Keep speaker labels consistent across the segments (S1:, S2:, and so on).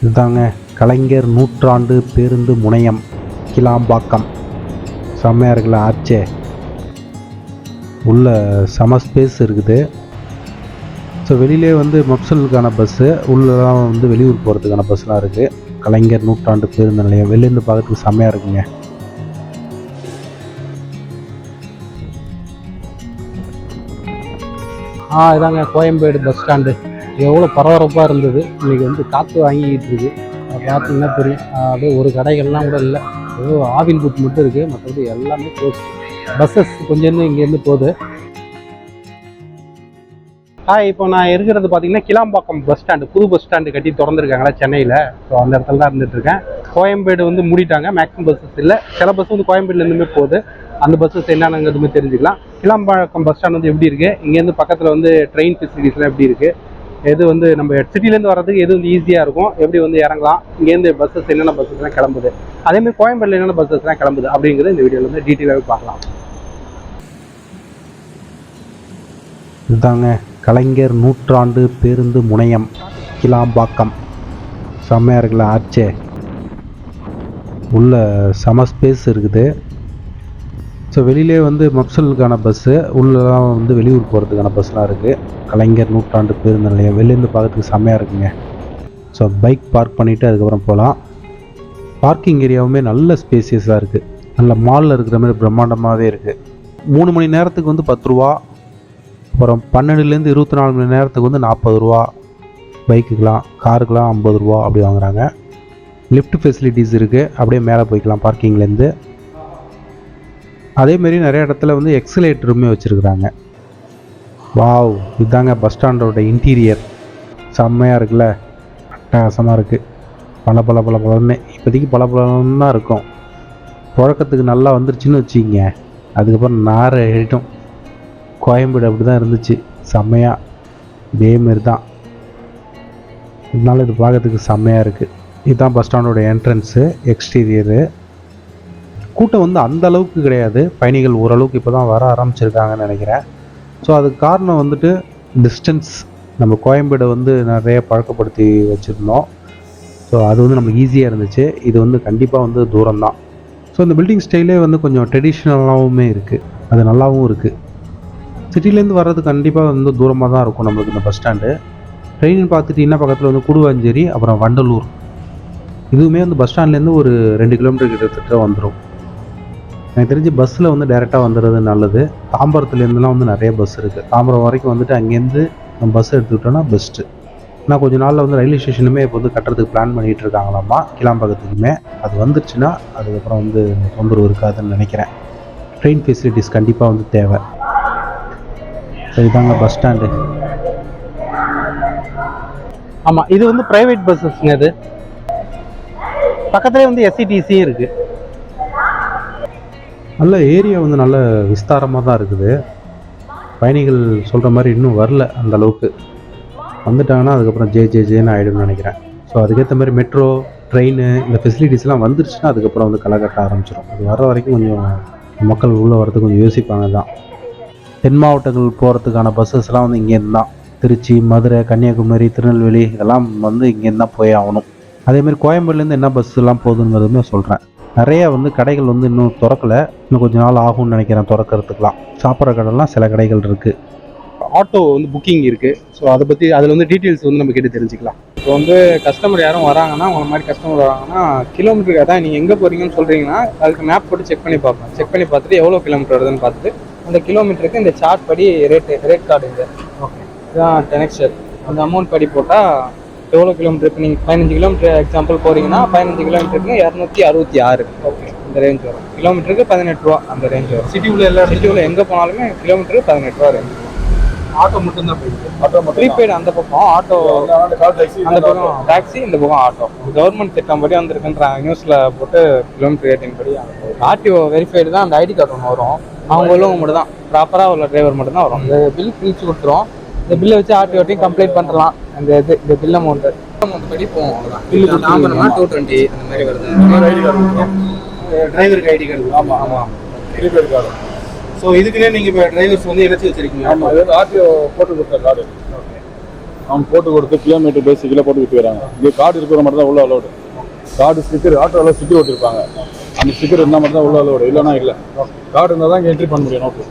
S1: இதுதாங்க கலைஞர் நூற்றாண்டு பேருந்து முனையம் கிளாம்பாக்கம். செம்மையாக இருக்குல்ல ஆச்சே. உள்ள செம ஸ்பேஸ் இருக்குது. ஸோ வெளியிலே வந்து மப்சலுக்கான பஸ்ஸு, உள்ளலாம் வந்து வெளியூர் போகிறதுக்கான பஸ்லாம் இருக்குது. கலைஞர் நூற்றாண்டு பேருந்து நிலையம் வெளிலேருந்து பார்க்கறதுக்கு செம்மையாக இருக்குங்க. இதாங்க கோயம்பேடு பஸ் ஸ்டாண்டு. எவ்வளோ பரபரப்பாக இருந்தது. இன்றைக்கி வந்து காற்று வாங்கிக்கிட்டு இருக்குது. பார்த்தீங்கன்னா தெரியும். அப்படியே ஒரு கடைகள்லாம் கூட இல்லை. ஏதோ ஆவில் புக் மட்டும் இருக்குது. மற்றபடி எல்லாமே க்ளோஸ். பஸ்ஸஸ் கொஞ்சம் இங்கேருந்து போகுது. இப்போ நான் இருக்கிறது பார்த்தீங்கன்னா கிளாம்பாக்கம் பஸ் ஸ்டாண்டு. புது பஸ் ஸ்டாண்டு கட்டி திறந்துருக்காங்களா சென்னையில். ஸோ அந்த இடத்துல தான் இருந்துகிட்ருக்கேன். கோயம்பேடு வந்து மூடிட்டாங்க. மேக்ஸிமம் பஸ்ஸஸ் இல்லை. சில பஸ் வந்து கோயம்பேடுலேருந்துமே போகுது. அந்த பஸ்ஸஸ் என்னென்னங்கிறதுமே தெரிஞ்சுக்கலாம். கிளாம்பாக்கம் பஸ் ஸ்டாண்ட் வந்து எப்படி இருக்குது, இங்கேருந்து பக்கத்தில் வந்து ட்ரெயின் ஃபெசிலிட்டிஸ்லாம் எப்படி இருக்குது, எது வந்து நம்ம சிட்டிலேருந்து வர்றதுக்கு எது வந்து ஈஸியாக இருக்கும், எப்படி வந்து இறங்கலாம், இங்கேருந்து பஸ்ஸஸ் என்னென்ன பஸ்ஸஸ்லாம் கிளம்புது, அதேமாதிரி கோயம்பேடில் என்னென்ன பஸ்ஸஸ்லாம் கிளம்புது அப்படிங்கிறது இந்த வீடியோவில் வந்து டீட்டெயிலாகவே பார்க்கலாம். இதுதாங்க கலைஞர் நூற்றாண்டு பேருந்து முனையம் கிளாம்பாக்கம். செம்மையாக இருக்குல்ல ஆச்சே. உள்ள செம ஸ்பேஸ் இருக்குது. ஸோ வெளியிலே வந்து மப்சலுக்கான பஸ்ஸு, உள்ளலாம் வந்து வெளியூர் போகிறதுக்கான பஸ்லாம் இருக்குது. கலைஞர் நூற்றாண்டு பேருந்து நிலையம் வெளிலேருந்து பார்க்கறதுக்கு செம்மையாக இருக்குங்க. ஸோ பைக் பார்க் பண்ணிவிட்டு அதுக்கப்புறம் போகலாம். பார்க்கிங் ஏரியாவுமே நல்ல ஸ்பேசியஸாக இருக்குது. நல்ல மாலில் இருக்கிற மாதிரி பிரம்மாண்டமாகவே இருக்குது. 3 மணி நேரத்துக்கு வந்து 10 ரூபா, அப்புறம் 12லேருந்து 24 மணி நேரத்துக்கு வந்து 40 ரூபா. பைக்குக்கெலாம் காருக்கெலாம் 50 ரூபா அப்படி வாங்குகிறாங்க. லிஃப்ட் ஃபெசிலிட்டிஸ் இருக்குது. அப்படியே மேலே போய்க்கலாம் பார்க்கிங்லேருந்து. அதேமாரி நிறைய இடத்துல வந்து எக்ஸலேட்டருமே வச்சுருக்குறாங்க. வாவ், இதுதாங்க பஸ் ஸ்டாண்டோட இன்டீரியர். செம்மையாக இருக்குல்ல, அட்டகாசமாக இருக்குது. பளபளன்னு இப்போதைக்கு பளபளன்னு தான் இருக்கும். புழக்கத்துக்கு நல்லா வந்துருச்சுன்னு வச்சுக்கிங்க, அதுக்கப்புறம் நார எழுட்டும். கோயம்பேடு அப்படி தான் இருந்துச்சு, செம்மையாக இதேமாரி தான். இதனால இது பார்க்கறதுக்கு செம்மையாக இருக்குது. இதுதான் பஸ் ஸ்டாண்டோட என்ட்ரன்ஸு, எக்ஸ்டீரியரு. கூட்டம் வந்து அந்த அளவுக்கு கிடையாது. பயணிகள் ஓரளவுக்கு இப்போ தான் வர ஆரம்பிச்சிருக்காங்கன்னு நினைக்கிறேன். ஸோ அதுக்கு காரணம் வந்துட்டு டிஸ்டன்ஸ். நம்ம கோயம்பேடை வந்து நிறைய பழக்கப்படுத்தி வச்சுருந்தோம். ஸோ அது வந்து நமக்கு ஈஸியாக இருந்துச்சு. இது வந்து கண்டிப்பாக வந்து தூரம் தான். ஸோ இந்த பில்டிங் ஸ்டைலே வந்து கொஞ்சம் ட்ரெடிஷ்னலாகவுமே இருக்குது. அது நல்லாவும் இருக்குது. சிட்டிலேருந்து வர்றது கண்டிப்பாக வந்து தூரமாக தான் இருக்கும் நம்மளுக்கு இந்த பஸ் ஸ்டாண்டு. ட்ரெயின் பார்த்துட்டிங்கன்னா பக்கத்தில் வந்து குடுவாஞ்சேரி, அப்புறம் வண்டலூர். இதுவுமே வந்து பஸ் ஸ்டாண்ட்லேருந்து ஒரு 2 கிலோமீட்டர் கிட்டத்தட்ட வந்துடும். எனக்கு தெரிஞ்சு பஸ்ஸில் வந்து டைரெக்டாக வந்துடுறது நல்லது. தாம்பரத்துலேருந்துலாம் வந்து நிறைய பஸ் இருக்குது. தாம்பரம் வரைக்கும் வந்துட்டு அங்கேருந்து நம்ம பஸ் எடுத்துக்கிட்டோன்னா பெஸ்ட்டு. ஆனால் கொஞ்சம் நாளில் வந்து ரயில்வே ஸ்டேஷனுமே இப்போ வந்து கட்டுறதுக்கு பிளான் பண்ணிகிட்டு இருக்காங்களாம்மா, கிளாம்பாக்கத்துக்குமே. அது வந்துருச்சுன்னா அதுக்கப்புறம் வந்து தொந்தரவு இருக்காதுன்னு நினைக்கிறேன். ட்ரெயின் ஃபெசிலிட்டிஸ் கண்டிப்பாக வந்து தேவை. இதுதாங்க பஸ் ஸ்டாண்டு. ஆமாம், இது வந்து ப்ரைவேட் பஸ்ஸஸ்ங்க. இது பக்கத்துலேயே வந்து எஸ்சிடிசியும் இருக்குது. நல்ல ஏரியா வந்து நல்ல விஸ்தாரமாக தான் இருக்குது. பயணிகள் சொல்கிற மாதிரி இன்னும் வரல அந்த அளவுக்கு. வந்துட்டாங்கன்னா அதுக்கப்புறம் ஜேன்னு ஆகிடும்னு நினைக்கிறேன். ஸோ அதுக்கேற்ற மாதிரி மெட்ரோ, ட்ரெயின், இந்த ஃபெசிலிட்டிஸ்லாம் வந்துருச்சுன்னா அதுக்கப்புறம் வந்து களை கட்ட ஆரம்பிச்சிடும். அது வர வரைக்கும் கொஞ்சம் மக்கள் உள்ளே வரதுக்கு கொஞ்சம் யோசிப்பாங்க தான். தென் மாவட்டங்கள் போகிறதுக்கான பஸ்ஸஸ்லாம் வந்து இங்கேருந்து தான். திருச்சி, மதுரை, கன்னியாகுமரி, திருநெல்வேலி இதெல்லாம் வந்து இங்கேருந்து தான் போய் ஆகணும். அதேமாதிரி கோயம்பேடுலேருந்து என்ன பஸ்ஸெல்லாம் போகுதுங்கிறதுமே சொல்கிறேன். நிறைய வந்து கடைகள் வந்து இன்னும் திறக்கலை. இன்னும் கொஞ்சம் நாள் ஆகும்னு நினைக்கிறேன் திறக்கிறதுக்கெலாம். சாப்பிட்ற கடைலாம் சில கடைகள் இருக்குது. ஆட்டோ வந்து புக்கிங் இருக்குது. ஸோ அதை பற்றி அதில் வந்து டீட்டெயில்ஸ் வந்து நம்ம கேட்டு தெரிஞ்சுக்கலாம். இப்போ வந்து கஸ்டமர் யாரும் வராங்கன்னா, உங்களை மாதிரி கஸ்டமர் வராங்கன்னா, கிலோமீட்டருக்கு அதான் நீங்கள் எங்கே போகிறீங்கன்னு சொல்கிறீங்கன்னா அதுக்கு மேப் போட்டு செக் பண்ணி பார்ப்பேன். செக் பண்ணி பார்த்துட்டு எவ்வளோ கிலோமீட்டர் வருதுன்னு பார்த்துட்டு அந்த கிலோமீட்டருக்கு இந்த சார்ட் படி ரேட் கார்டு இது. ஓகே, இதுதான் டெனக்ஷன். அந்த அமௌண்ட் படி போட்டால் எவ்வளோ கிலோமீட்டர். இப்போ நீங்கள் 15 கிலோமீட்டர் எக்ஸாம்பிள் போகிறீங்கன்னா 15 கிலோமீட்டருக்கு 266. ஓகே, இந்த ரேஞ்ச் வரும். கிலோமீட்டருக்கு 18 ரூபா அந்த ரேஞ்ச் வரும். சிட்டியில் எங்கே போனாலுமே கிலோமீட்டருக்கு 18 ரூபா ரேஞ்ச். ஆட்டோ மட்டும்தான் போயிருக்கு. ஆட்டோ மட்டும் ப்ரீபெய்டு அந்த பக்கம், ஆட்டோ அந்த பக்கம் டாக்ஸி, இந்த பக்கம் ஆட்டோ. கவர்மெண்ட் திட்டம் படி வந்துருக்குன்றாங்க. நியூஸில் போட்டு கிலோமீட்டர் ரேட்டிங் படி. ஆர்டிஓ வெரிஃபைடு தான். அந்த ஐடி கார்டு ஒன்று வரும். அவங்க உள்ளவங்க மட்டும் தான், ப்ராப்பராக உள்ள டிரைவர் மட்டும் தான் வரும். இந்த பில் பிரித்து கொடுத்துரும். இந்த பில்லை வச்சு ஆர்டிஓட்டையும் கம்ப்ளைண்ட் பண்ணலாம். இந்த பில் அமௌண்ட்டு படி போவோம். அவ்வளோதான். பில்லு தாம்பரம்னா 220 அந்த மாதிரி வருது. டிரைவருக்கு ஐடி கார்டு. ஆமாம், ப்ரீபெய்டு கார்டு. ஸோ இதுக்குன்னே நீங்கள் இப்போ டிரைவர்ஸ் வந்து இணைச்சி வச்சிருக்கீங்க. ஆமாம், அது ஆர்டிஓ போட்டு கொடுத்த கார்டு. ஓகே,
S2: அவங்க போட்டு கொடுத்து கிலோமீட்டர் பேசிக்கில் போட்டு விட்டுக்கிறாங்க. இங்கே கார்டு இருக்கிற மட்டும் தான் உள்ள அலோடு. கார்டு ஸ்டிக்கர் ஆட்டோவில் ஸ்டிக்கர் ஓட்டிருப்பாங்க. அந்த ஸ்டிக்கர் இருந்தால் மட்டும் தான் உள்ள அலோடு, இல்லைனா இல்லை. கார்டு இருந்தால் தான் இங்கே என்ட்ரி பண்ண முடியும் நோட்டு.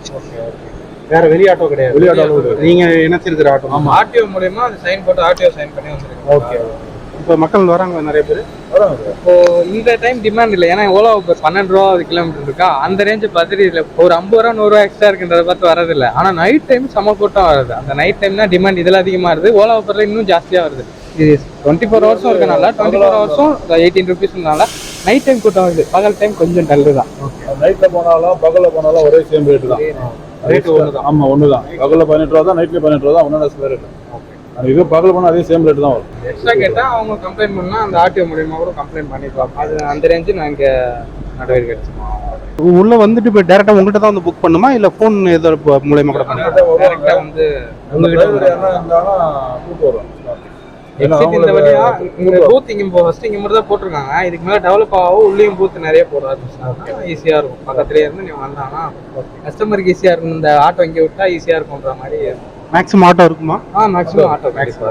S1: வேற வெளி ஆட்டோ கிடையாது.
S2: வெளி ஆட்டோ அலோடு.
S1: நீங்கள் இணைச்சிருக்கிற ஆட்டோ?
S3: ஆமாம், ஆர்டிஓ மூலயமா அது சைன் போட்டு ஆர்டிஓ சைன் பண்ணி வந்துருக்கு.
S1: ஓகே. இப்போ மக்கள் வராங்க, நிறைய பேர்
S2: வராங்க.
S3: இப்போ இந்த டைம் டிமாண்ட் இல்லை, ஏன்னா ஓலா இப்போ 12 ரூபா ஒரு கிலோமீட்டர் இருக்கா, அந்த ரேஞ்சு பார்த்துட்டு இதில் ஒரு 50 ரூபா 100 ரூபா எக்ஸ்ட்ரா இருக்குன்றத பார்த்து வரதில்லை. ஆனால் நைட் டைம் செம கூட்டம் வருது. அந்த நைட் டைம் தான் டிமாண்ட் இதில் அதிகமாக வருது. ஓலா ஊபரில் இன்னும் ஜாஸ்தியாக வருது. இது 24 ஹவர்ஸும் இருக்கனால 24 ஹவர்ஸும் 18 ருபீஸ்னால நைட் டைம் கூட்டம் வருது. பகல் டைம் கொஞ்சம் டல்லு தான்.
S2: நைட்டில் போனாலும் பகலில் போனாலும் ஒரே சேம் ரேட்டு தான்.
S1: ரேட்டு ஒன்று தான்.
S2: ஆமாம், ஒன்று தான். பகலில் 18 ரூபா தான், நைட்லேயும் 18 ரூபா தான். ஒன்றா ஸ்கொயர் ரேட்டு. இது பகல் போனால் அதே சேம் ரேட்டு தான் வரும்.
S3: எக்ஸ்ட்ரா கேட்டால் அவங்க கம்ப்ளைண்ட் பண்ணால் அந்த ஆர்டிஓ மூலியமா கூட கம்ப்ளைண்ட் பண்ணிக்கலாம். அது அந்த ரேஞ்சு நாங்கள் நடவடிக்கை எடுத்துக்கோம்.
S1: உள்ள வந்துட்டு இப்போ டேரக்டா உங்ககிட்ட தான் வந்து புக் பண்ணுமா, இல்ல ஃபோன் ஏதோ மூலயமா கூட பண்ணுமா?
S3: டேரக்டா வந்து
S2: உங்ககிட்ட இருந்தாலும் கூப்பிட்டு வரும்.
S3: எக்ஸிட் இந்த வழியா இந்த பூத் இங்க ஃபர்ஸ்ட் இங்க மட்டும் தான் போட்டிருக்காங்க. இதுக்கு மேல டெவலப் ஆகும், உள்ளேயும் பூத் நிறைய போட ஆரம்பிச்சாங்கன்னா ஈஸியா இருக்கும். பக்கத்துலயே இருந்து நீங்க வந்தாங்கன்னா கஸ்டமருக்கு ஈஸியா இருக்கும். இந்த ஆட்டோ இங்கே விட்டா ஈஸியா இருக்கும்ன்ற மாதிரி.
S1: மேக்ஸிமம் ஆட்டோ இருக்குமா?
S3: மேக்ஸிமம் ஆட்டோ கண்டிப்பா.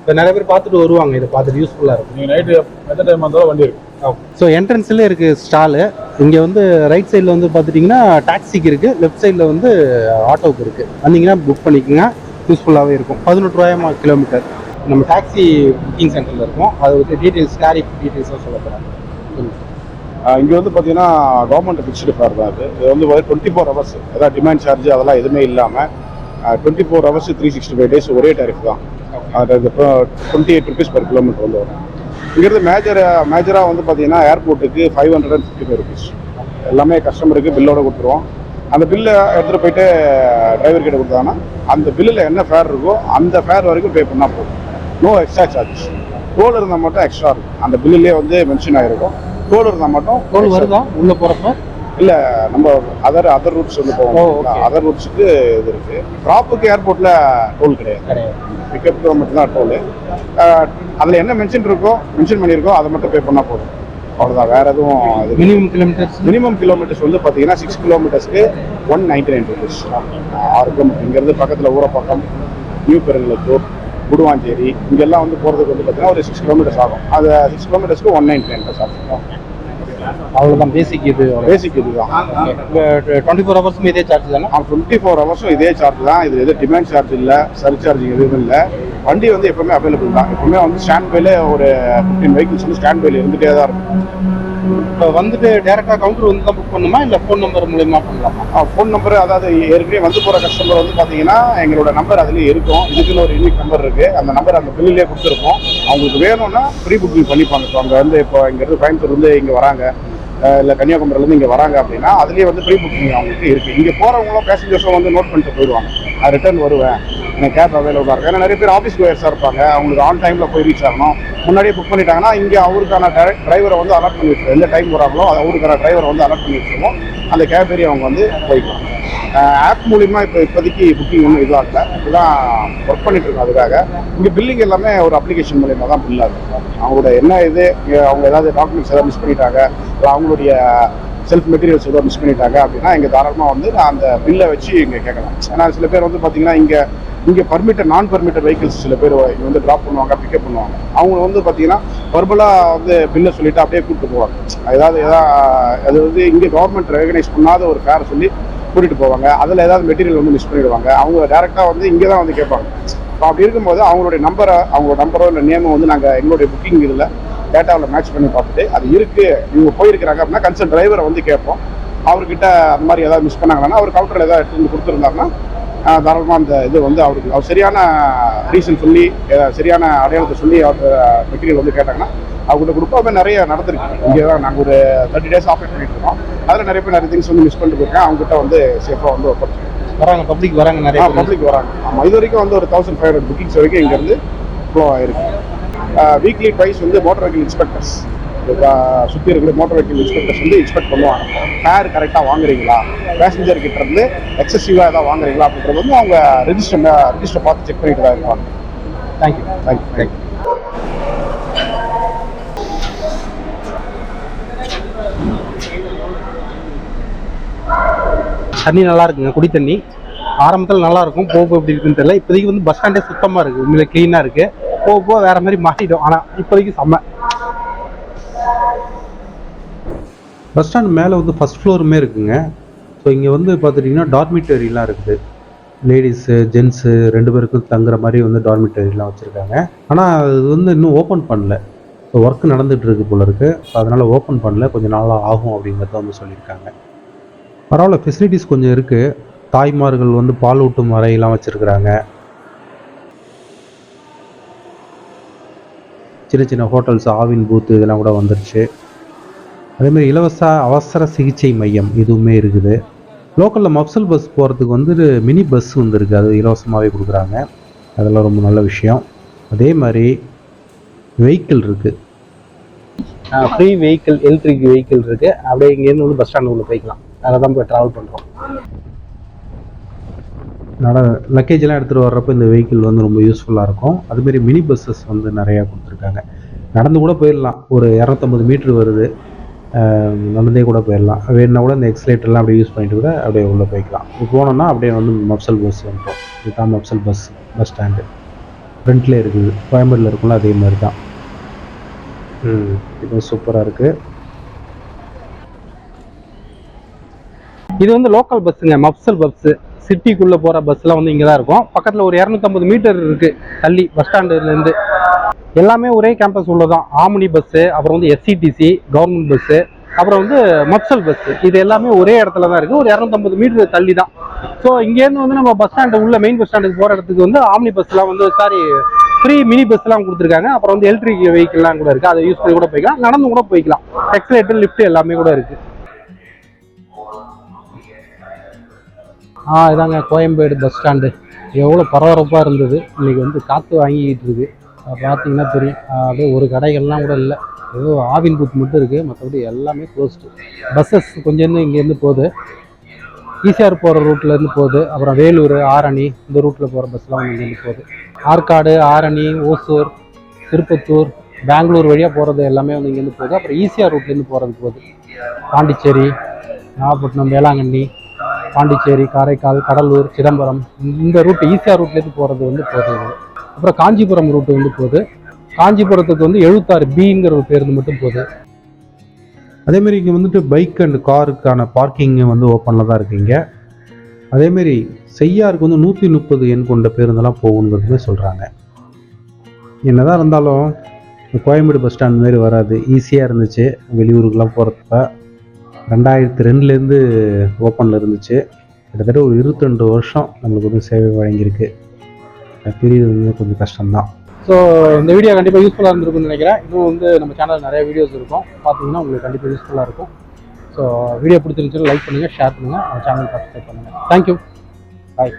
S1: இப்போ நிறைய பேர் பார்த்துட்டு வருவாங்க, இதை பார்த்துட்டு யூஸ்ஃபுல்லாக இருக்கும்.
S2: நீங்கள் நைட்டு எந்த டைம் வந்தாலும் வண்டி இருக்கும்.
S1: ஸோ என்ட்ரன்ஸ்லேயே இருக்குது ஸ்டாலு. இங்கே வந்து ரைட் சைடில் வந்து பார்த்துட்டிங்கன்னா டாக்ஸிக்கு இருக்குது, லெஃப்ட் சைடில் வந்து ஆட்டோவுக்கு இருக்குது. வந்தீங்கன்னா புக் பண்ணிக்கோங்க, யூஸ்ஃபுல்லாகவே இருக்கும். 18 ரூபாயமா கிலோமீட்டர். நம்ம டாக்ஸி புக்கிங் சென்டரில் இருக்கும். அது வந்து டீட்டெயில்ஸ், டாரிஃப் டீட்டெயில்ஸாக சொல்ல போகிறாங்க.
S2: இங்கே வந்து பார்த்தீங்கன்னா கவர்மெண்ட் ஃபிக்ஸ்டு ஃபேர் தான். இது வந்து 24 ஹவர்ஸ், ஏதாவது டிமாண்ட் சார்ஜ் அதெல்லாம் எதுவுமே இல்லாமல் 24 ஹவர்ஸ் 365 டேஸ் ஒரே டாரிஃப் தான். அது 28 ருபீஸ் பர் கிலோமீட்டர் வந்து வரும். இங்கேருந்து மேஜராக வந்து பார்த்தீங்கன்னா ஏர்போர்ட்டுக்கு 555 ருபீஸ். எல்லாமே கஸ்டமருக்கு பில்லோட கொடுத்துருவோம். அந்த பில்லை எடுத்துகிட்டு போயிட்டு டிரைவர் கிட்ட கொடுத்தாங்கன்னா அந்த பில்லில் என்ன ஃபேர் இருக்கோ அந்த ஃபேர் வரைக்கும் பே பண்ணால் போதும். No extra charges. டோல் இருந்தால் மட்டும் எக்ஸ்ட்ரா இருக்கும். அந்த பில்லுலேயே வந்து மென்ஷன் ஆகிருக்கும். டோல் இருந்தால் மட்டும்.
S1: டோல் வருதா உள்ளே போகிறப்ப?
S2: இல்லை, நம்ம அதர் ரூட்ஸ் வந்து போவோம். அதர் ரூட்ஸுக்கு இது இருக்குது. ட்ராப்புக்கு ஏர்போர்ட்டில் டோல் கிடையாது. பிக்கப்புக்கு மட்டும் தான் டோலு. அதில் என்ன மென்ஷன் பண்ணியிருக்கோ அதை மட்டும் பே பண்ணால் போதும். அவ்வளோதான், வேறு எதுவும். மினிமம் கிலோமீட்டர்ஸ் வந்து பார்த்தீங்கன்னா 6 கிலோமீட்டர்ஸ்க்கு 199 ருபீஸ். 6 கிலோமீட்டர் இங்கேருந்து பக்கத்தில் ஊரப்பக்கம், நியூ பெருங்குளத்தூர், குடுவாஞ்சேரி இங்கெல்லாம் வந்து போகிறதுக்கு வந்து பார்த்தீங்கன்னா ஒரு 6 கிலோமீட்டர்ஸ் ஆகும். அது 6 கிலோமீட்டர்ஸ்க்கு 199 ஆகும்.
S1: அவ்வளோதான், பேசிக் இதுதான். 24 ஹவர்ஸும் இதே சார்ஜ் தானே? 24 ஹவர்ஸும் இதே சார்ஜ் தான். இது எதுவும் டிமாண்ட் சார்ஜ் இல்லை, சர்சார்ஜிங் எதுவும் இல்லை. வண்டி வந்து எப்பவுமே அவைலபிள் தான். எப்பவுமே வந்து ஸ்டாண்ட் பைல ஒரு 15 வெஹிக்கிள்ஸ் வந்து ஸ்டாண்ட் பைல இருந்துகிட்டே தான் இருக்கும். இப்போ வந்துட்டு டேரெக்டாக கவுண்டர் வந்து தான் புக் பண்ணுமா, இல்லை ஃபோன் நம்பர் மூலமா பண்ணலாமா? ஃபோன் நம்பர், அதாவது ஏற்கனவே வந்து போகிற கஸ்டமர் வந்து பார்த்தீங்கன்னா எங்களோட நம்பர் அதுலேயே இருக்கும். இதுக்குன்னு ஒரு யூனிக் நம்பர் இருக்குது. அந்த நம்பர் அந்த பில்லிலே கொடுத்துருப்போம். அவங்களுக்கு வேணும்னா ப்ரீ புக்கிங் பண்ணிப்பாங்க. இப்போ அவங்க வந்து இப்போ இங்கேருந்து கோயம்புத்தூர்லேருந்து இங்கே வராங்க, இல்லை கன்னியாகுமரியிலேருந்து இங்கே வராங்க அப்படின்னா அதுலேயே வந்து ப்ரீ புக்கிங் அவங்களுக்கு இருக்குது. இங்கே போகிறவங்களும் பேசஞ்சர்ஸும் வந்து நோட் பண்ணிட்டு போயிடுவாங்க. நான் ரிட்டர்ன் வருவேன், எனக்கு கேப் அவைலபிளாக இருக்குது. ஏன்னா நிறைய பேர் ஆஃபீஸ் கோயர்ஸாக இருப்பாங்க, அவங்களுக்கு ஆன் டைமில் போய் ரீச் ஆகணும். முன்னாடியே புக் பண்ணிட்டாங்கன்னா இங்கே அவருக்கான டிரைவரை வந்து அலாட் பண்ணி வச்சுருவோம். எந்த டைம் வராங்களோ அவருக்கான டிரைவரை வந்து அலாட் பண்ணி வச்சுருவோம். அந்த கேப் ஏறி அவங்க வந்து போய்க்கலாம். ஆப் மூலிமா இப்போதைக்கு புக்கிங் ஒன்றும் இதாகல. இதுதான் ஒர்க் பண்ணிட்டு இருக்கோம். அதுக்காக இங்கே பில்லிங் எல்லாமே ஒரு அப்ளிகேஷன் மூலிமா தான் பில் ஆகும். அவங்களோட என்ன இது, அவங்க ஏதாவது டாக்குமெண்ட்ஸ் ஏதாவது மிஸ் பண்ணிட்டாங்க, இல்லை அவங்களுடைய செல்ஃப் மெட்டீரியல்ஸ் ஏதோ மிஸ் பண்ணிட்டாங்க அப்படின்னா இங்கே தாராளமாக வந்து நான் அந்த பில்லை வச்சு இங்கே கேட்கலாம். ஏன்னா சில பேர் வந்து பார்த்தீங்கன்னா இங்கே பர்மிட்டட் நான் பர்மிட்டட் வெஹிக்கிள்ஸ் சில பேர் இங்கே வந்து ட்ராப் பண்ணுவாங்க, பிக்கப் பண்ணுவாங்க. அவங்க வந்து பார்த்தீங்கன்னா பர்பலாக வந்து பில்லை சொல்லிவிட்டு அப்படியே கூப்பிட்டு போவாங்க. அது வந்து இங்கே கவர்மெண்ட் ரெகனைஸ் பண்ணாத ஒரு ஃபேர் சொல்லி கூட்டிகிட்டு போவாங்க. அதில் ஏதாவது மெட்டீரியல் வந்து மிஸ் பண்ணிடுவாங்க. அவங்க டேரெக்டாக வந்து இங்கே தான் வந்து கேட்பாங்க. ஸோ அப்படி இருக்கும்போது அவங்களோட நம்பரோ இல்லை நேமோ வந்து நாங்கள் எங்களுடைய புக்கிங் இதில் டேட்டாவில் மேட்ச் பண்ணி பார்த்துட்டு அது இருக்குது, இவங்க போயிருக்கிறாங்க அப்படின்னா கன்சர்ன் டிரைவரை வந்து கேட்போம். அவர்கிட்ட அந்த மாதிரி ஏதாவது மிஸ் பண்ணாங்கன்னா அவர் கவுண்டரில் ஏதாவது எடுத்து வந்து கொடுத்துருந்தாருன்னா தாராளமாக அந்த இது வந்து அவர் சரியான ரீசன் சொல்லி சரியான அடையாளத்தை சொல்லி அவர் மெட்டீரியல் வந்து கேட்டாங்கன்னா அவங்ககிட்ட கொடுப்போம். அது நிறைய நடந்திருக்கு. இங்கே தான் நாங்கள் ஒரு 30 டேஸ் ஆப்ரேட் பண்ணிட்டு இருக்கோம். அதில் நிறைய திங்ஸ் வந்து மிஸ் பண்ணிட்டு போயிருக்கேன். அவங்ககிட்ட வந்து சேஃபாக வந்து ஒர்க் பண்ணுறோம். வராங்க, பப்ளிக் வராங்க, நிறைய
S2: பப்ளிக் வராங்க. ஆமாம், இது வரைக்கும் வந்து ஒரு 1500 புக்கிங்ஸ் வரைக்கும் இங்கேருந்து ஃப்ளோ ஆகிருக்கு. வீக்லி ட்வைஸ் வந்து மோட்டர் வெஹிக்கிள் இன்ஸ்பெக்டர்ஸ் சுற்றி இருக்கிற மோட்டர் வெஹிக்கிள் இன்ஸ்பெக்டர்ஸ் வந்து இன்ஸ்பெக்ட் பண்ணுவாங்க. ஃபேர் கரெக்டாக வாங்குறீங்களா, பேசஞ்சர் கிட்ட இருந்து எக்ஸசிவாக ஏதாவது வாங்குறீங்களா அப்படின்றது வந்து அவங்க ரெஜிஸ்டர் பார்த்து செக் பண்ணிட்டு தான் இருப்பாங்க. தேங்க்யூ.
S1: தண்ணி நல்லா இருக்குங்க, குடி தண்ணி. ஆரம்பத்தில் நல்லா இருக்கும், போக எப்படி இருக்குன்னு தெரியல. இப்போதைக்கு வந்து பஸ் ஸ்டாண்டே சுத்தமாக இருக்குது, உண்மையிலே க்ளீனாக இருக்குது. போக போக வேறு மாதிரி மாறிடும், ஆனால் இப்போதைக்கு செம்ம. பஸ் ஸ்டாண்ட் மேலே வந்து ஃபஸ்ட் ஃப்ளோருமே இருக்குங்க. ஸோ இங்கே வந்து பார்த்துட்டிங்கன்னா டார்மிட்டரிலாம் இருக்குது, லேடிஸு ஜென்ஸு 2 பேருக்கும் தங்குற மாதிரி வந்து டார்மிட்டரிலாம் வச்சுருக்காங்க. ஆனால் அது வந்து இன்னும் ஓப்பன் பண்ணல, ஸோ ஒர்க் நடந்துகிட்டு இருக்கு போல இருக்குது. ஸோ அதனால் ஓப்பன் பண்ணல, கொஞ்சம் நாளாக ஆகும் அப்படிங்கிறத வந்து சொல்லியிருக்காங்க. பரவாயில்ல, ஃபெசிலிட்டிஸ் கொஞ்சம் இருக்குது. தாய்மார்கள் வந்து பால் ஊட்டும் அறையெல்லாம் வச்சுருக்குறாங்க. சின்ன சின்ன ஹோட்டல்ஸ், ஆவின் பூத்து இதெல்லாம் கூட வந்துருச்சு. அதேமாதிரி இலவச அவசர சிகிச்சை மையம் இதுவுமே இருக்குது. லோக்கலில் மப்சல் பஸ் போகிறதுக்கு வந்து மினி பஸ் வந்துருக்கு, அது இலவசமாகவே கொடுக்குறாங்க. அதெல்லாம் ரொம்ப நல்ல விஷயம். அதே மாதிரி வெஹிக்கிள் இருக்குது, ஃப்ரீ வெஹிக்கிள், எலக்ட்ரிக் வெஹிக்கிள் இருக்குது. அப்படியே இங்கேருந்து வந்து பஸ் ஸ்டாண்டு உள்ள போய்க்கலாம். அதில் தான் போய் ட்ராவல் பண்ணுறோம். லக்கேஜெலாம் எடுத்துகிட்டு வர்றப்போ இந்த வெஹிக்கிள் வந்து ரொம்ப யூஸ்ஃபுல்லாக இருக்கும். அதுமாரி மினி பஸ்ஸஸ் வந்து நிறையா கொடுத்துருக்காங்க. நடந்து கூட போயிடலாம், ஒரு 250 மீட்ரு வருது, நடந்தே கூட போயிடலாம். வேணுன்னா கூட இந்த எக்ஸலேட்டர்லாம் அப்படியே யூஸ் பண்ணிட்டு கூட அப்படியே உள்ளே போய்க்கலாம். இப்போ போனோம்னா அப்படியே வந்து மப்சல் பஸ் வந்துடும். இதுதான் மப்சல் பஸ் ஸ்டாண்டு, ஃப்ரண்ட்லேயே இருக்குது. கோயம்பேடில் இருக்கும்ல அதே மாதிரி தான். இது சூப்பராக இருக்குது. இது வந்து லோக்கல் பஸ்ஸுங்க, மப்சல் பஸ்ஸு. சிட்டிக்குள்ளே போகிற பஸ்லாம் வந்து இங்கே தான் இருக்கும். பக்கத்தில் ஒரு 250 மீட்டர் இருக்குது தள்ளி பஸ் ஸ்டாண்டுலேருந்து. எல்லாமே ஒரே கேம்பஸ் உள்ளதான். ஆம்னி பஸ்ஸு, அப்புறம் வந்து எஸ்சிடிசி கவர்மெண்ட் பஸ்ஸு, அப்புறம் வந்து மப்சல் பஸ்ஸு, இது எல்லாமே ஒரே இடத்துல தான் இருக்குது, ஒரு 250 மீட்டர் தள்ளி தான். ஸோ இங்கேருந்து வந்து நம்ம பஸ் ஸ்டாண்டு உள்ள மெயின் பஸ் ஸ்டாண்டுக்கு போகிற இடத்துக்கு வந்து ஆம்னி பஸ்லாம் வந்து ஃப்ரீ மினி பஸ்லாம் கொடுத்துருக்காங்க. அப்புறம் வந்து எலக்ட்ரிக் வெஹிக்கிள்லாம் கூட இருக்குது, அதை யூஸ் பண்ணி கூட போய்க்கலாம், நடந்து கூட போய்க்கலாம். எக்ஸலேட்டர், லிஃப்ட் எல்லாமே கூட இருக்குது. இதாங்க கோயம்பேடு பஸ் ஸ்டாண்டு. எவ்வளோ பரபரப்பாக இருந்தது, இன்றைக்கி வந்து காற்று வாங்கிக்கிட்டு இருக்குது. பார்த்தீங்கன்னா தெரியும், அப்படியே ஒரு கடைகள்லாம் கூட இல்லை, ஏதோ ஆவின் பூத் மட்டும் இருக்குது, மற்றபடி எல்லாமே க்ளோஸ்டு. பஸ்ஸஸ் கொஞ்சம் இங்கேருந்து போகுது, ஈசிஆர் போகிற ரூட்லேருந்து போகுது. அப்புறம் வேலூர், ஆரணி இந்த ரூட்டில் போகிற பஸ்லாம் இங்கேருந்து போகுது. ஆற்காடு, ஆரணி, ஓசூர், திருப்பத்தூர், பெங்களூர் வழியாக போகிறது எல்லாமே வந்து இங்கேருந்து போகுது. அப்புறம் ஈசிஆர் ரூட்லேருந்து போகிறது போகுது. பாண்டிச்சேரி, நாகப்பட்டினம், வேளாங்கண்ணி, பாண்டிச்சேரி, காரைக்கால், கடலூர், சிதம்பரம், இந்த ரூட் ஈசிஆர் ரூட்லேருந்து போகிறது வந்து போகுது. அப்புறம் காஞ்சிபுரம் ரூட்டு வந்து போகுது. காஞ்சிபுரத்துக்கு வந்து 76Bங்கிற ஒரு பேருந்து மட்டும் போகுது. அதேமாரி இங்கே வந்துட்டு பைக் அண்ட் காருக்கான பார்க்கிங்கு வந்து ஓப்பனில் தான் இருக்குங்க. அதேமாரி செய்யாருக்கு வந்து 130 எண் கொண்ட பேருந்தெல்லாம் போகுங்கிறது சொல்கிறாங்க. என்னதான் இருந்தாலும் கோயம்பேடு பஸ் ஸ்டாண்ட் மாரி வராது, ஈஸியாக இருந்துச்சு. வெளியூருக்கெலாம் போகிறப்ப 2002லேருந்து ஓப்பனில் இருந்துச்சு. கிட்டத்தட்ட ஒரு 22 வருஷம் நம்மளுக்கு வந்து சேவை வழங்கியிருக்கு. பிரிவு வந்து கொஞ்சம் கஷ்டம்தான். ஸோ இந்த வீடியோ கண்டிப்பாக யூஸ்ஃபுல்லாக இருந்திருக்குன்னு நினைக்கிறேன். இன்னும் வந்து நம்ம சேனல் நிறைய வீடியோஸ் இருக்கும், பார்த்தீங்கன்னா உங்களுக்கு கண்டிப்பாக யூஸ்ஃபுல்லாக இருக்கும். ஸோ வீடியோ பிடிச்சிருந்துச்சுன்னா லைக் பண்ணுங்கள், ஷேர் பண்ணுங்கள், நம்ம சேனல் சப்ஸ்கிரைப் பண்ணுங்கள். தேங்க்யூ, பாய்.